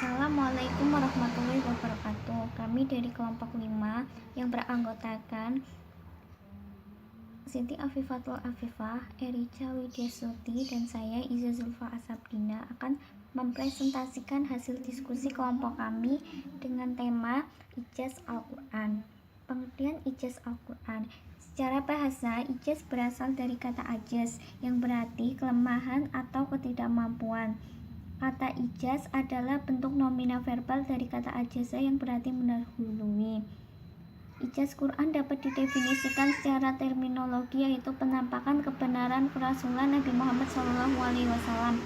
Assalamualaikum warahmatullahi wabarakatuh. Kami dari kelompok 5 yang beranggotakan Siti Afifatul Afifah, Erica Widyasuti, dan saya Iza Zulfa Asabdina akan mempresentasikan hasil diskusi kelompok kami dengan tema Ijaz Al-Quran. Pengertian Ijaz Al-Quran. Secara bahasa, ijaz berasal dari kata ajaz yang berarti kelemahan atau ketidakmampuan. Kata ijaz adalah bentuk nomina verbal dari kata ajaza yang berarti mendahului. Ijaz Quran dapat didefinisikan secara terminologi, yaitu penampakan kebenaran kerasulan Nabi Muhammad SAW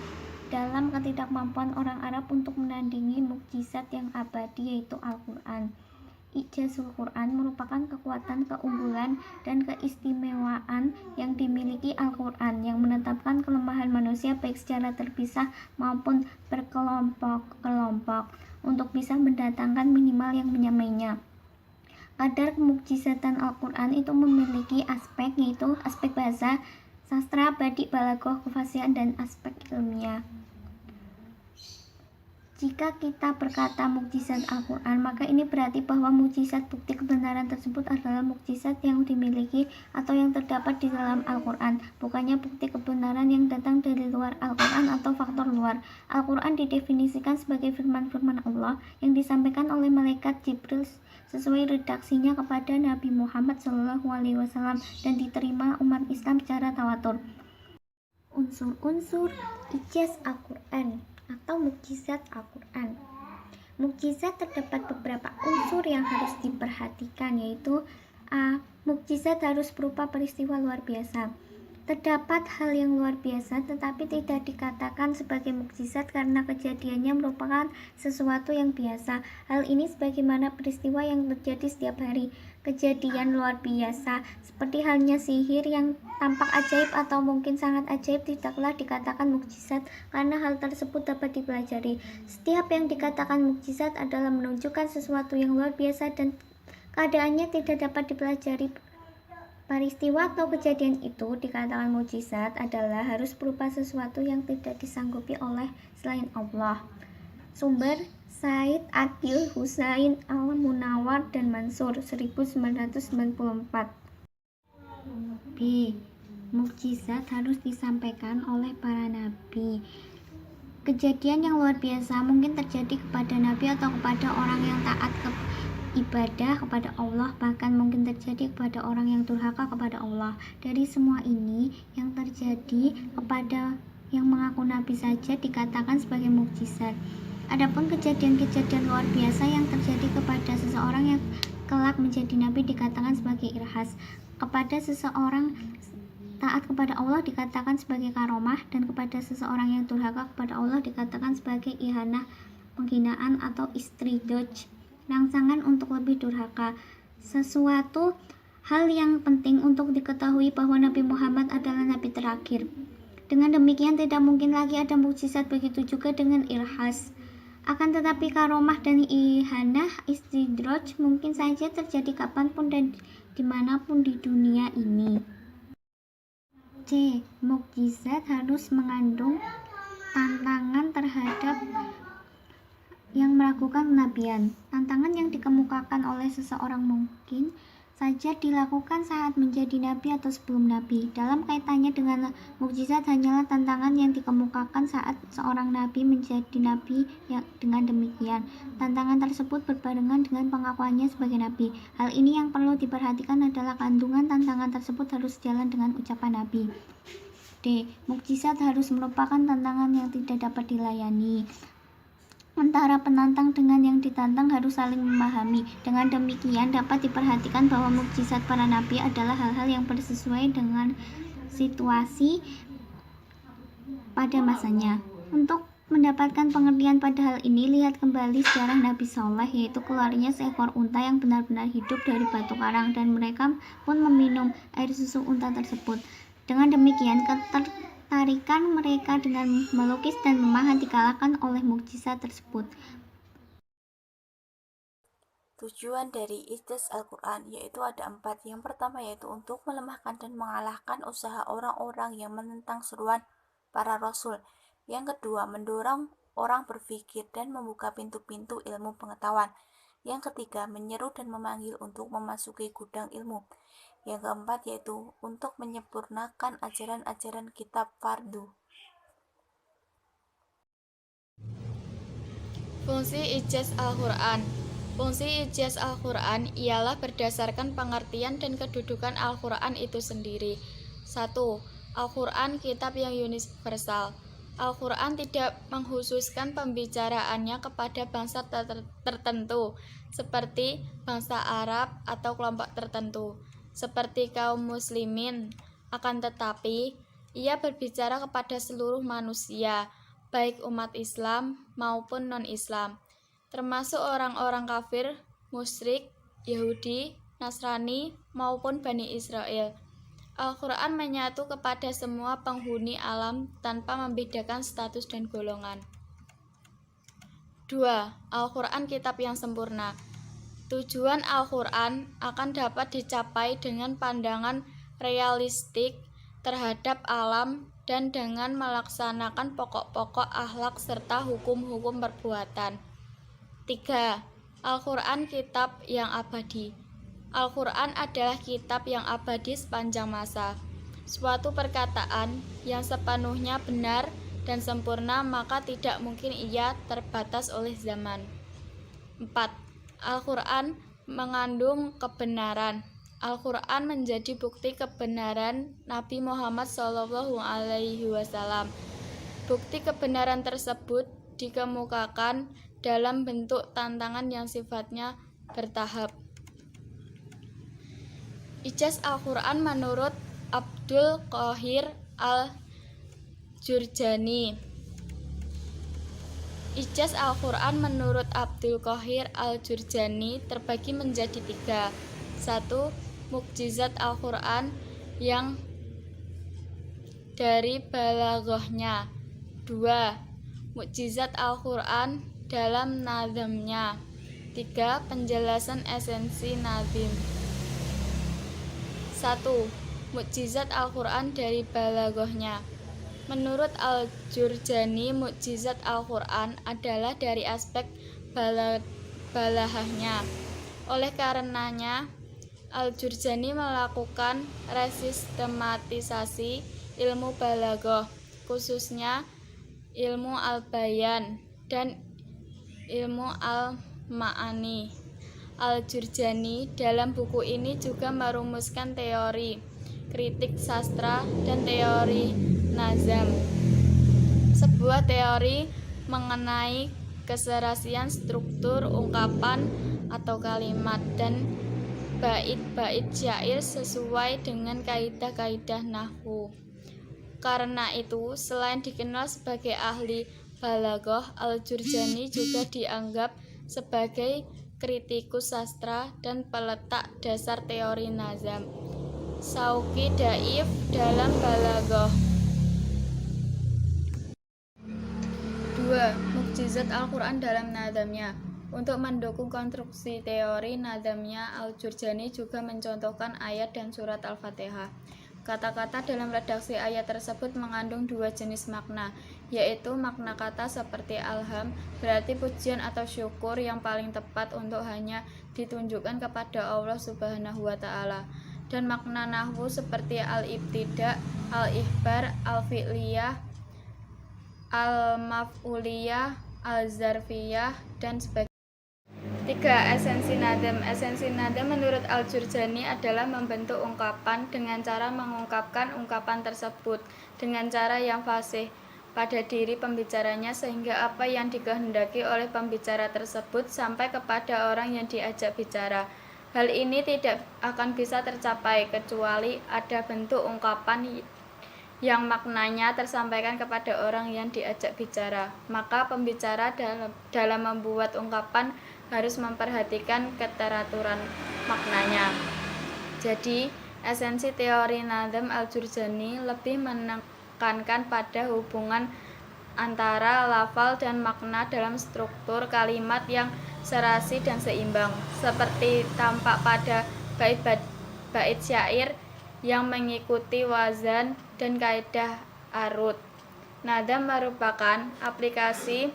dalam ketidakmampuan orang Arab untuk menandingi mukjizat yang abadi, yaitu Al-Quran. Ijazul Quran merupakan kekuatan, keunggulan, dan keistimewaan yang dimiliki Al-Quran yang menetapkan kelemahan manusia baik secara terpisah maupun berkelompok-kelompok untuk bisa mendatangkan minimal yang menyamainya. Kadar kemukjizatan Al-Quran itu memiliki aspek, yaitu aspek bahasa, sastra, badik, balaghah, kefasihan, dan aspek ilmiah. Jika kita berkata mukjizat Al-Quran, maka ini berarti bahwa mukjizat bukti kebenaran tersebut adalah mukjizat yang dimiliki atau yang terdapat di dalam Al-Quran, bukannya bukti kebenaran yang datang dari luar Al-Quran atau faktor luar. Al-Quran didefinisikan sebagai firman-firman Allah yang disampaikan oleh malaikat Jibril sesuai redaksinya kepada Nabi Muhammad SAW dan diterima umat Islam secara tawatur. Unsur-unsur ijaz Al-Quran atau mukjizat Al-Quran. Mukjizat terdapat beberapa unsur yang harus diperhatikan, yaitu A. Mukjizat harus berupa peristiwa luar biasa. Terdapat hal yang luar biasa tetapi tidak dikatakan sebagai mukjizat karena kejadiannya merupakan sesuatu yang biasa. Hal ini sebagaimana peristiwa yang terjadi setiap hari. Kejadian luar biasa seperti halnya sihir yang tampak ajaib atau mungkin sangat ajaib tidaklah dikatakan mukjizat karena hal tersebut dapat dipelajari. Setiap yang dikatakan mukjizat adalah menunjukkan sesuatu yang luar biasa dan keadaannya tidak dapat dipelajari. Peristiwa atau kejadian itu dikatakan mukjizat adalah harus berupa sesuatu yang tidak disanggupi oleh selain Allah. Sumber Said Akil Husain Al-Munawar dan Mansur 1994. B. Mukjizat harus disampaikan oleh para nabi. Kejadian yang luar biasa mungkin terjadi kepada nabi atau kepada orang yang taat ibadah kepada Allah, bahkan mungkin terjadi kepada orang yang durhaka kepada Allah. Dari semua ini, yang terjadi kepada yang mengaku nabi saja dikatakan sebagai mukjizat. Adapun kejadian-kejadian luar biasa yang terjadi kepada seseorang yang kelak menjadi nabi dikatakan sebagai irhas. Kepada seseorang taat kepada Allah dikatakan sebagai karomah, dan kepada seseorang yang durhaka kepada Allah dikatakan sebagai ihanah, penghinaan atau istridoj, rangsangan untuk lebih durhaka. Sesuatu hal yang penting untuk diketahui bahwa Nabi Muhammad adalah nabi terakhir. Dengan demikian tidak mungkin lagi ada mukjizat, begitu juga dengan irhas. Akan tetapi karomah dan ihanah, istidroj mungkin saja terjadi kapanpun dan dimanapun di dunia ini. C. Mukjizat harus mengandung tantangan terhadap yang meragukan kenabian. Tantangan yang dikemukakan oleh seseorang mungkin saja dilakukan saat menjadi nabi atau sebelum nabi. Dalam kaitannya dengan mukjizat hanyalah tantangan yang dikemukakan saat seorang nabi menjadi nabi. Dengan demikian, tantangan tersebut berbarengan dengan pengakuannya sebagai nabi. Hal ini yang perlu diperhatikan adalah kandungan tantangan tersebut harus sejalan dengan ucapan nabi. D. Mukjizat harus merupakan tantangan yang tidak dapat dilayani. Antara penantang dengan yang ditantang harus saling memahami. Dengan demikian dapat diperhatikan bahwa mukjizat para nabi adalah hal-hal yang bersesuai dengan situasi pada masanya. Untuk mendapatkan pengertian pada hal ini, lihat kembali sejarah Nabi Saleh, yaitu keluarnya seekor unta yang benar-benar hidup dari batu karang, dan mereka pun meminum air susu unta tersebut. Dengan demikian, ketertarikan mereka dengan melukis dan memahat dikalahkan oleh mukjizat tersebut. Tujuan dari ijaz Al-Quran yaitu ada 4. Yang pertama yaitu untuk melemahkan dan mengalahkan usaha orang-orang yang menentang seruan para rasul. Yang kedua, mendorong orang berpikir dan membuka pintu-pintu ilmu pengetahuan. Yang ketiga, menyeru dan memanggil untuk memasuki gudang ilmu. Yang keempat yaitu untuk menyempurnakan ajaran-ajaran kitab fardu. Fungsi ijaz Al-Quran. Fungsi ijaz Al-Quran ialah berdasarkan pengertian dan kedudukan Al-Quran itu sendiri. 1. Al-Quran kitab yang universal. Al-Quran tidak mengkhususkan pembicaraannya kepada bangsa tertentu, seperti bangsa Arab atau kelompok tertentu, seperti kaum muslimin. Akan tetapi, ia berbicara kepada seluruh manusia, baik umat Islam maupun non-Islam, termasuk orang-orang kafir, musyrik, Yahudi, Nasrani, maupun Bani Israel. Al-Quran menyatu kepada semua penghuni alam tanpa membedakan status dan golongan. 2. Al-Quran kitab yang sempurna. Tujuan Al-Quran akan dapat dicapai dengan pandangan realistik terhadap alam dan dengan melaksanakan pokok-pokok akhlak serta hukum-hukum perbuatan. 3. Al-Quran kitab yang abadi. Al-Quran adalah kitab yang abadi sepanjang masa. Suatu perkataan yang sepenuhnya benar dan sempurna maka tidak mungkin ia terbatas oleh zaman. 4. Al-Quran mengandung kebenaran. Al-Quran menjadi bukti kebenaran Nabi Muhammad SAW. Bukti kebenaran tersebut dikemukakan dalam bentuk tantangan yang sifatnya bertahap. Ijaz Al-Quran menurut Abdul Qahir Al-Jurjani. Ijaz Al-Quran menurut Abdul Qahir Al-Jurjani terbagi menjadi 3. 1. Mukjizat Al-Quran yang dari balaghahnya. 2. Mukjizat Al-Quran dalam nazamnya. 3. Penjelasan esensi nazim. 1. Mukjizat Al-Quran dari balaghahnya. Menurut Al-Jurjani, mukjizat Al-Quran adalah dari aspek balaghahnya. Oleh karenanya, Al-Jurjani melakukan resistematisasi ilmu balaghah, khususnya ilmu al-bayan dan ilmu al-ma'ani. Al-Jurjani dalam buku ini juga merumuskan teori kritik sastra dan teori nazam, sebuah teori mengenai keserasian struktur ungkapan atau kalimat dan bait-bait syair sesuai dengan kaidah-kaidah nahwu. Karena itu, selain dikenal sebagai ahli balaghah, Al-Jurjani juga dianggap sebagai kritikus sastra dan peletak dasar teori nazam. Sauqi Daif dalam balaghah. 2. Mukjizat Al-Quran dalam nazamnya. Untuk mendukung konstruksi teori nazamnya, Al-Jurjani juga mencontohkan ayat dan surat Al-Fatihah. Kata-kata dalam redaksi ayat tersebut mengandung 2 jenis makna, yaitu makna kata seperti alham, berarti pujian atau syukur yang paling tepat untuk hanya ditunjukkan kepada Allah Subhanahu wa Ta'ala, dan makna nahwu seperti al-ibtida, al-ikhbar, al-fi'liyah, al-maf'uliyah, al-zarfiyah, dan sebagainya. 3. Esensi nadam. Esensi nadam menurut Al-Jurjani adalah membentuk ungkapan dengan cara mengungkapkan ungkapan tersebut dengan cara yang fasih pada diri pembicaranya sehingga apa yang dikehendaki oleh pembicara tersebut sampai kepada orang yang diajak bicara. Hal ini tidak akan bisa tercapai kecuali ada bentuk ungkapan yang maknanya tersampaikan kepada orang yang diajak bicara. Maka pembicara dalam membuat ungkapan harus memperhatikan keteraturan maknanya. Jadi, esensi teori nazam Al-Jurjani lebih menekankan pada hubungan antara lafal dan makna dalam struktur kalimat yang serasi dan seimbang, seperti tampak pada bait syair yang mengikuti wazan dan kaidah arud. Nazam merupakan aplikasi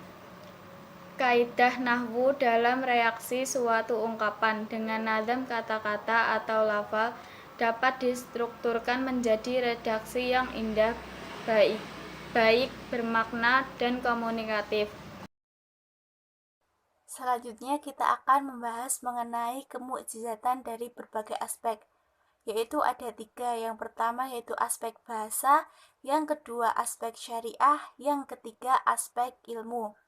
kaidah nahwu dalam reaksi suatu ungkapan dengan nazam kata-kata atau lafal dapat distrukturkan menjadi redaksi yang indah, baik, bermakna, dan komunikatif. Selanjutnya kita akan membahas mengenai kemukjizatan dari berbagai aspek, yaitu ada 3. Yang pertama yaitu aspek bahasa, yang kedua aspek syariah, yang ketiga aspek ilmu.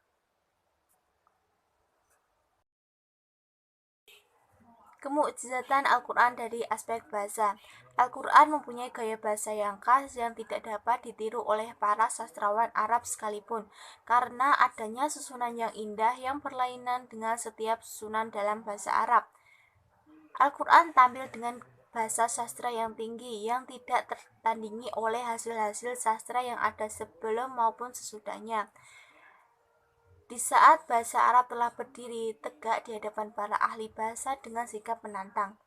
Kemukjizatan Al-Quran dari aspek bahasa. Al-Quran mempunyai gaya bahasa yang khas yang tidak dapat ditiru oleh para sastrawan Arab sekalipun, karena adanya susunan yang indah yang berlainan dengan setiap susunan dalam bahasa Arab. Al-Quran tampil dengan bahasa sastra yang tinggi yang tidak tertandingi oleh hasil-hasil sastra yang ada sebelum maupun sesudahnya. Di saat bahasa Arab telah berdiri tegak di hadapan para ahli bahasa dengan sikap menantang.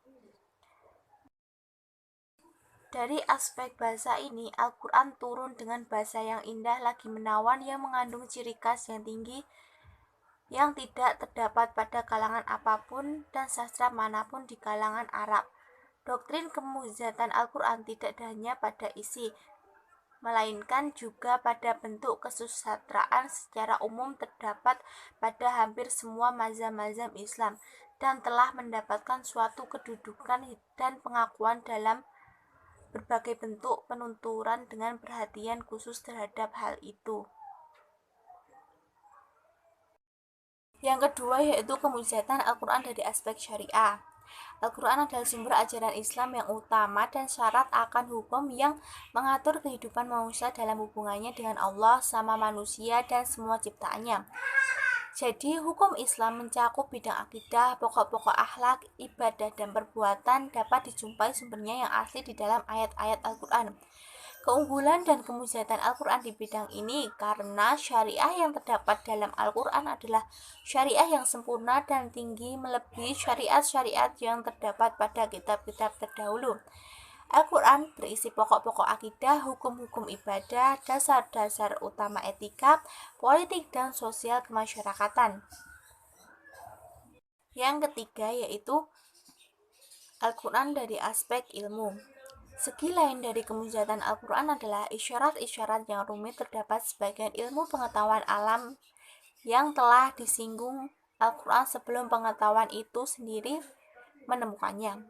Dari aspek bahasa ini, Al-Quran turun dengan bahasa yang indah lagi menawan yang mengandung ciri khas yang tinggi yang tidak terdapat pada kalangan apapun dan sastra manapun di kalangan Arab. Doktrin kemukjizatan Al-Quran tidak hanya pada isi, melainkan juga pada bentuk kesusastraan secara umum terdapat pada hampir semua mazhab-mazhab Islam dan telah mendapatkan suatu kedudukan dan pengakuan dalam berbagai bentuk penunturan dengan perhatian khusus terhadap hal itu. Yang kedua yaitu kemukjizatan Al-Quran dari aspek syariah. Al-Quran adalah sumber ajaran Islam yang utama dan syarat akan hukum yang mengatur kehidupan manusia dalam hubungannya dengan Allah sama manusia dan semua ciptaannya. Jadi, hukum Islam mencakup bidang akidah, pokok-pokok akhlak, ibadah, dan perbuatan dapat dijumpai sumbernya yang asli di dalam ayat-ayat Al-Quran. Keunggulan dan kemukjizatan Al-Quran di bidang ini karena syariah yang terdapat dalam Al-Quran adalah syariah yang sempurna dan tinggi melebihi syariat-syariat yang terdapat pada kitab-kitab terdahulu. Al-Quran berisi pokok-pokok akidah, hukum-hukum ibadah, dasar-dasar utama etika, politik, dan sosial kemasyarakatan. Yang ketiga yaitu Al-Quran dari aspek ilmu. Segi lain dari kemukjizatan Al-Quran adalah isyarat-isyarat yang rumit terdapat sebagian ilmu pengetahuan alam yang telah disinggung Al-Quran sebelum pengetahuan itu sendiri menemukannya.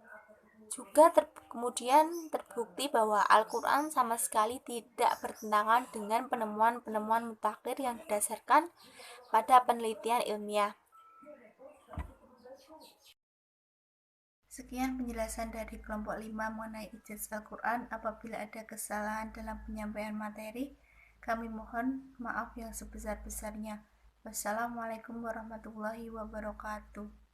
Juga kemudian terbukti bahwa Al-Quran sama sekali tidak bertentangan dengan penemuan-penemuan mutakhir yang didasarkan pada penelitian ilmiah. Sekian penjelasan dari kelompok 5 mengenai ijaz Al-Quran. Apabila ada kesalahan dalam penyampaian materi, kami mohon maaf yang sebesar-besarnya. Wassalamualaikum warahmatullahi wabarakatuh.